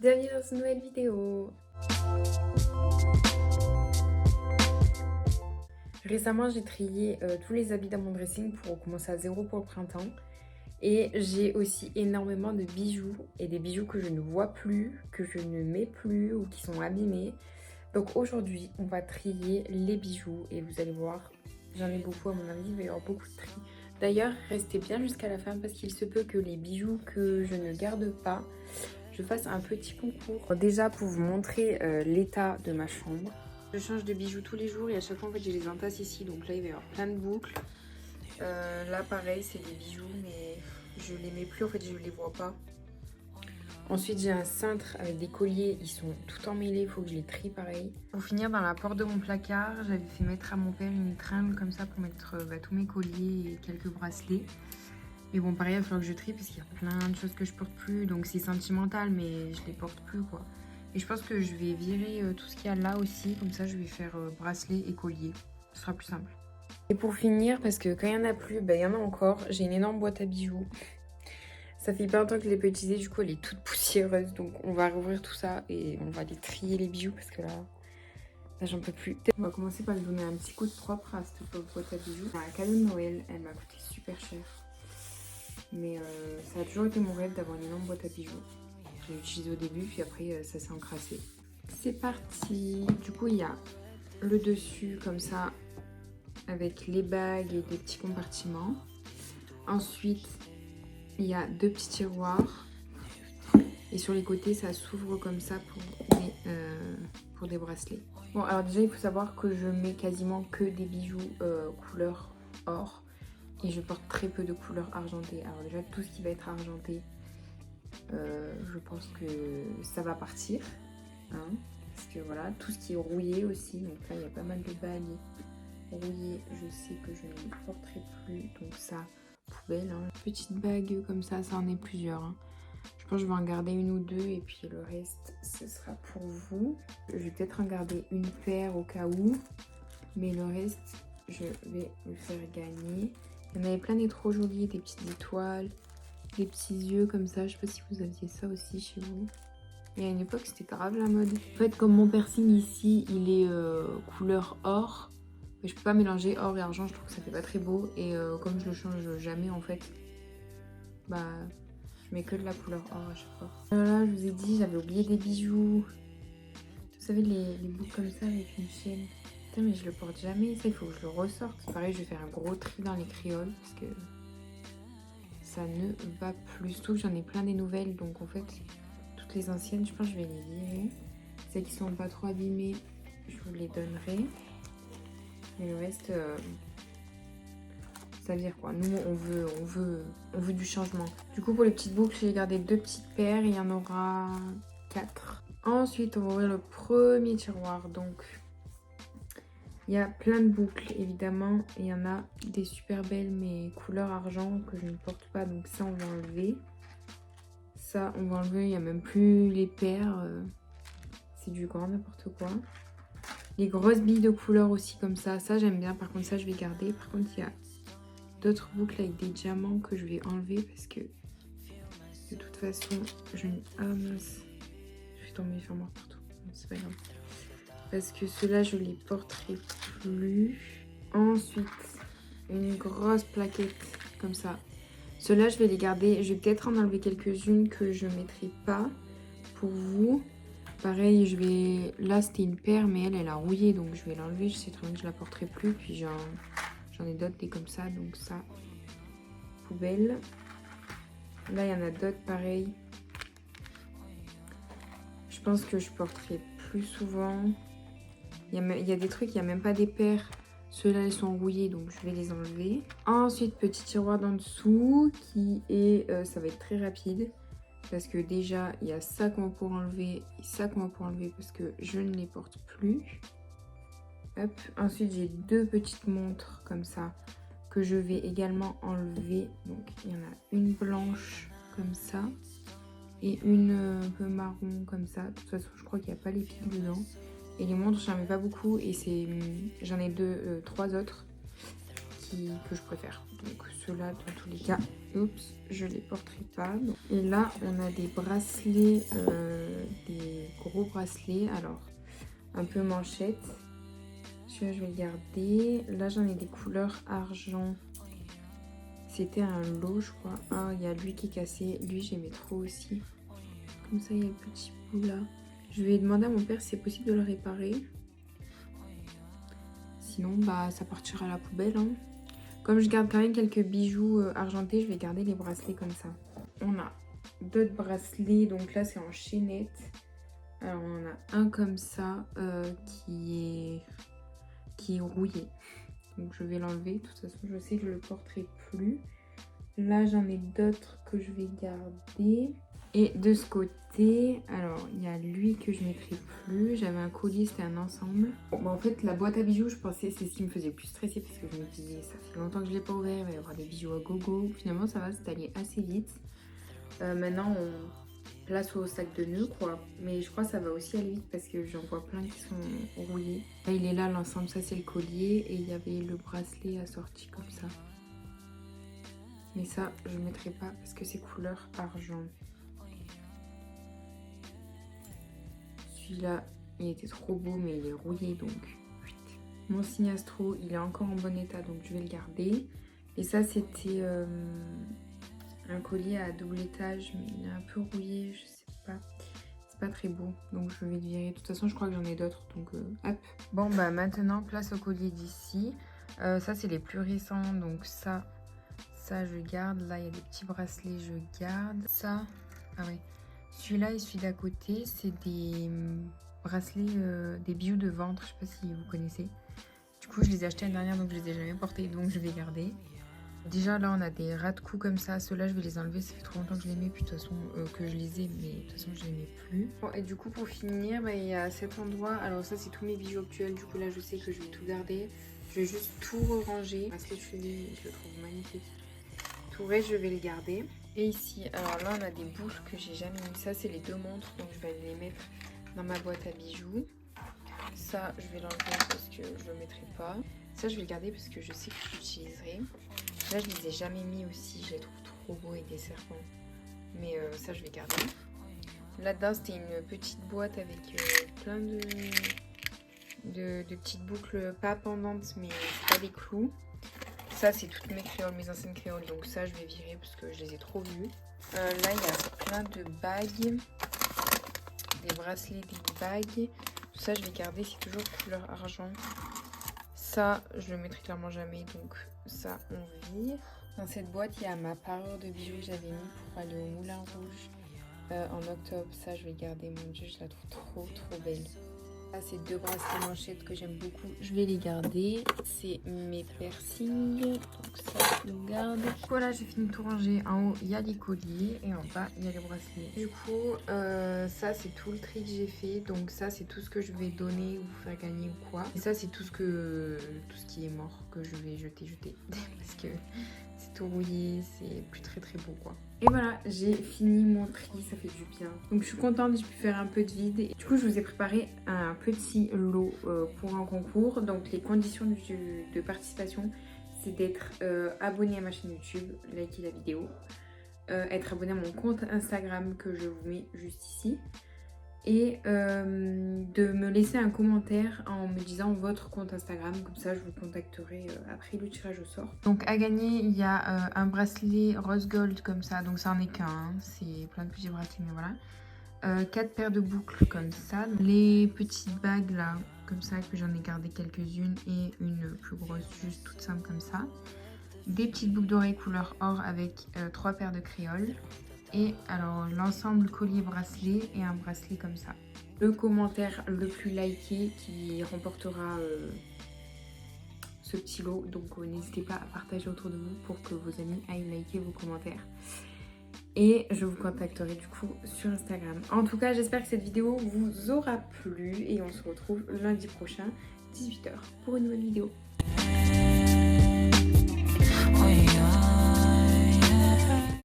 Bienvenue dans une nouvelle vidéo. Récemment, j'ai trié tous les habits dans mon dressing pour commencer à zéro pour le printemps. Et j'ai aussi énormément de bijoux et des bijoux que je ne vois plus, que je ne mets plus ou qui sont abîmés. Donc aujourd'hui, on va trier les bijoux et vous allez voir, j'en ai beaucoup à mon avis, il va y avoir beaucoup de tri. D'ailleurs, restez bien jusqu'à la fin parce qu'il se peut que les bijoux que je ne garde pas, je fasse un petit concours. Déjà pour vous montrer l'état de ma chambre. Je change de bijoux tous les jours et à chaque fois en fait j'ai les entasse ici. Donc là il va y avoir plein de boucles. Là pareil c'est des bijoux mais je les mets plus en fait, je les vois pas. Ensuite j'ai un cintre avec des colliers, ils sont tout emmêlés, il faut que je les trie pareil. Pour finir, dans la porte de mon placard, j'avais fait mettre à mon père une tringle comme ça pour mettre tous mes colliers et quelques bracelets. Mais bon, pareil, il va falloir que je trie parce qu'il y a plein de choses que je porte plus. Donc c'est sentimental, mais je les porte plus, quoi. Et je pense que je vais virer tout ce qu'il y a là aussi. Comme ça, je vais faire bracelet et collier. Ce sera plus simple. Et pour finir, parce que quand il n'y en a plus, il y en a encore. J'ai une énorme boîte à bijoux. Ça fait pas longtemps que je l'ai pas utilisée. Du coup, elle est toute poussiéreuse. Donc on va rouvrir tout ça et on va les trier les bijoux parce que là j'en peux plus. On va commencer par lui donner un petit coup de propre à cette boîte à bijoux. C'est un cadeau de Noël. Elle m'a coûté super cher. Mais ça a toujours été mon rêve d'avoir une énorme boîte à bijoux. J'ai utilisé au début, puis après ça s'est encrassé. C'est parti. Du coup, il y a le dessus comme ça, avec les bagues et des petits compartiments. Ensuite, il y a deux petits tiroirs. Et sur les côtés, ça s'ouvre comme ça pour des bracelets. Bon, alors déjà, il faut savoir que je mets quasiment que des bijoux couleur or. Et je porte très peu de couleurs argentées. Alors déjà, tout ce qui va être argenté, je pense que ça va partir. Hein, parce que voilà, tout ce qui est rouillé aussi. Donc là, il y a pas mal de bagues rouillées. Je sais que je ne les porterai plus. Donc ça, poubelle. Hein. Petite bague comme ça en est plusieurs. Hein. Je pense que je vais en garder une ou deux. Et puis le reste, ce sera pour vous. Je vais peut-être en garder une paire au cas où. Mais le reste, je vais le faire gagner. Il y en avait plein des trop jolis, des petites étoiles, des petits yeux comme ça. Je sais pas si vous aviez ça aussi chez vous. Et à une époque, c'était grave la mode. En fait, comme mon piercing ici, il est couleur or, mais je peux pas mélanger or et argent, je trouve que ça fait pas très beau. Et comme je le change jamais, en fait, je mets que de la couleur or à chaque fois. Voilà, je vous ai dit, j'avais oublié des bijoux. Vous savez, les boucles comme ça avec une chaîne. Putain, mais je le porte jamais, ça il faut que je le ressorte. Pareil, je vais faire un gros tri dans les créoles parce que ça ne va plus. Surtout que j'en ai plein des nouvelles, donc en fait, toutes les anciennes, je pense que je vais les virer. Celles qui sont pas trop abîmées, je vous les donnerai. Mais le reste, ça veut dire quoi? Nous, on veut du changement. Du coup, pour les petites boucles, j'ai gardé deux petites paires, il y en aura 4. Ensuite, on va ouvrir le premier tiroir, donc... Il y a plein de boucles évidemment, et il y en a des super belles mais couleur argent que je ne porte pas, donc ça on va enlever. Ça on va enlever, il n'y a même plus les paires, c'est du grand n'importe quoi. Les grosses billes de couleur aussi comme ça j'aime bien, par contre ça je vais garder. Par contre il y a d'autres boucles avec des diamants que je vais enlever parce que de toute façon je... Ah mince, je vais tomber fermoir partout, c'est pas grave. Parce que ceux-là, je les porterai plus. Ensuite, une grosse plaquette comme ça. Ceux-là, je vais les garder. Je vais peut-être en enlever quelques-unes que je ne mettrai pas pour vous. Pareil, je vais... Là, c'était une paire, mais elle a rouillé. Donc, je vais l'enlever. Je sais très bien que je la porterai plus. Puis, j'en ai d'autres, des comme ça. Donc, ça, poubelle. Là, il y en a d'autres, pareil. Je pense que je porterai plus souvent. Il y a des trucs, il n'y a même pas des paires. Ceux-là, ils sont rouillés, donc je vais les enlever. Ensuite, petit tiroir d'en dessous qui est... ça va être très rapide. Parce que déjà, il y a ça qu'on va pouvoir enlever et ça qu'on va pouvoir enlever parce que je ne les porte plus. Hop. Ensuite, j'ai deux petites montres comme ça que je vais également enlever. Donc, il y en a une blanche comme ça et une un peu marron comme ça. De toute façon, je crois qu'il n'y a pas les piles dedans. Et les montres, j'en mets pas beaucoup et j'en ai trois autres que je préfère. Donc ceux-là, dans tous les cas, oups, je les porterai pas. Et là, on a des bracelets gros bracelet. Alors, un peu manchette. Celui-là, je vais le garder. Là, j'en ai des couleurs argent. C'était un lot, je crois. Ah, il y a lui qui est cassé. Lui, j'aimais trop aussi. Comme ça, il y a le petit bout là. Je vais demander à mon père si c'est possible de le réparer. Sinon, bah, ça partira à la poubelle. Hein. Comme je garde quand même quelques bijoux argentés, je vais garder les bracelets comme ça. On a d'autres bracelets. Donc là, c'est en chaînette. Alors, on a un comme ça qui est rouillé. Donc, je vais l'enlever. De toute façon, je sais que je le porterai plus. Là, j'en ai d'autres que je vais garder. Et de ce côté, alors, il y a lui que je mettrai plus. J'avais un collier, c'était un ensemble. Bon, bah, en fait, la boîte à bijoux, je pensais, c'est ce qui me faisait le plus stresser parce que je me disais, ça fait longtemps que je ne l'ai pas ouvert, il va y avoir des bijoux à gogo. Finalement, ça va, c'est allé assez vite. Maintenant, on place au sac de nœuds, quoi. Mais je crois que ça va aussi aller vite parce que j'en vois plein qui sont rouillés. Là, il est là, l'ensemble, ça c'est le collier. Et il y avait le bracelet assorti comme ça. Mais ça, je ne mettrai pas parce que c'est couleur argent. Celui-là, il était trop beau, mais il est rouillé, donc... Mon signe astro, il est encore en bon état, donc je vais le garder. Et ça, c'était un collier à double étage, mais il est un peu rouillé, je sais pas. C'est pas très beau, donc je vais le virer. De toute façon, je crois que j'en ai d'autres, donc hop. Bon, bah maintenant, place au collier d'ici. Ça, c'est les plus récents, donc ça, je garde. Là, il y a des petits bracelets, je garde. Ça, ah ouais. Celui-là et celui d'à côté, c'est des bracelets, des bijoux de ventre, je sais pas si vous connaissez. Du coup, je les ai achetés l'année dernière, donc je les ai jamais portés, donc je vais garder. Déjà, là, on a des ras de cou comme ça. Ceux-là, je vais les enlever. Ça fait trop longtemps que je les mets, puis de toute façon, que je les ai, mais de toute façon, je les mets plus. Bon, et du coup, pour finir, bah, il y a cet endroit. Alors ça, c'est tous mes bijoux actuels. Du coup, là, je sais que je vais tout garder. Je vais juste tout ranger. Parce que je le trouve magnifique. Tout reste, je vais le garder. Et ici, alors là, on a des boucles que j'ai jamais mis. Ça, c'est les 2 montres, donc je vais les mettre dans ma boîte à bijoux. Ça, je vais l'enlever parce que je le mettrai pas. Ça, je vais le garder parce que je sais que je l'utiliserai. Là, je les ai jamais mis aussi. Je les trouve trop beaux avec des serpents. Mais ça, je vais garder. Là-dedans, c'était une petite boîte avec plein de petites boucles, pas pendantes, mais c'est pas des clous. Ça, c'est toutes mes créoles, mes anciennes créoles. Donc ça, je vais virer parce que je les ai trop vues. Là, il y a plein de bagues. Des bracelets, des bagues. Tout ça, je vais garder. C'est toujours couleur argent. Ça, je le mettrai clairement jamais. Donc ça, on vire. Dans cette boîte, il y a ma parure de bijoux que j'avais mis pour aller au Moulin Rouge en octobre. Ça, je vais garder. Mon Dieu, je la trouve trop, trop belle. Là, c'est 2 bracelets manchettes que j'aime beaucoup. Je vais les garder. C'est mes piercings. Donc ça, je le garde. Voilà, j'ai fini de tout ranger. En haut, il y a les colliers. Et en bas, il y a les bracelets. Du coup, ça, c'est tout le tri que j'ai fait. Donc ça, c'est tout ce que je vais donner ou faire gagner ou quoi. Et ça, c'est tout ce qui est mort que je vais jeter. Parce que c'est tout rouillé. C'est plus très très beau, quoi. Et voilà, j'ai fini mon tri, ça fait du bien. Donc je suis contente, j'ai pu faire un peu de vide. Et du coup, je vous ai préparé un petit lot pour un concours. Donc les conditions de participation, c'est d'être abonné à ma chaîne YouTube, liker la vidéo, être abonné à mon compte Instagram que je vous mets juste ici. Et de me laisser un commentaire en me disant votre compte Instagram, comme ça je vous contacterai après le tirage au sort. Donc à gagner, il y a un bracelet rose gold comme ça, donc ça en est qu'un, hein. C'est plein de petits bracelets, mais voilà. 4 paires de boucles comme ça, les petites bagues là, comme ça, que j'en ai gardé quelques-unes, et une plus grosse, juste toute simple comme ça. Des petites boucles d'oreilles couleur or avec 3 paires de créoles. Et alors l'ensemble collier bracelet et un bracelet comme ça. Le commentaire le plus liké qui remportera ce petit lot. Donc n'hésitez pas à partager autour de vous pour que vos amis aillent liker vos commentaires. Et je vous contacterai du coup sur Instagram. En tout cas, j'espère que cette vidéo vous aura plu. Et on se retrouve lundi prochain, 18 h, pour une nouvelle vidéo.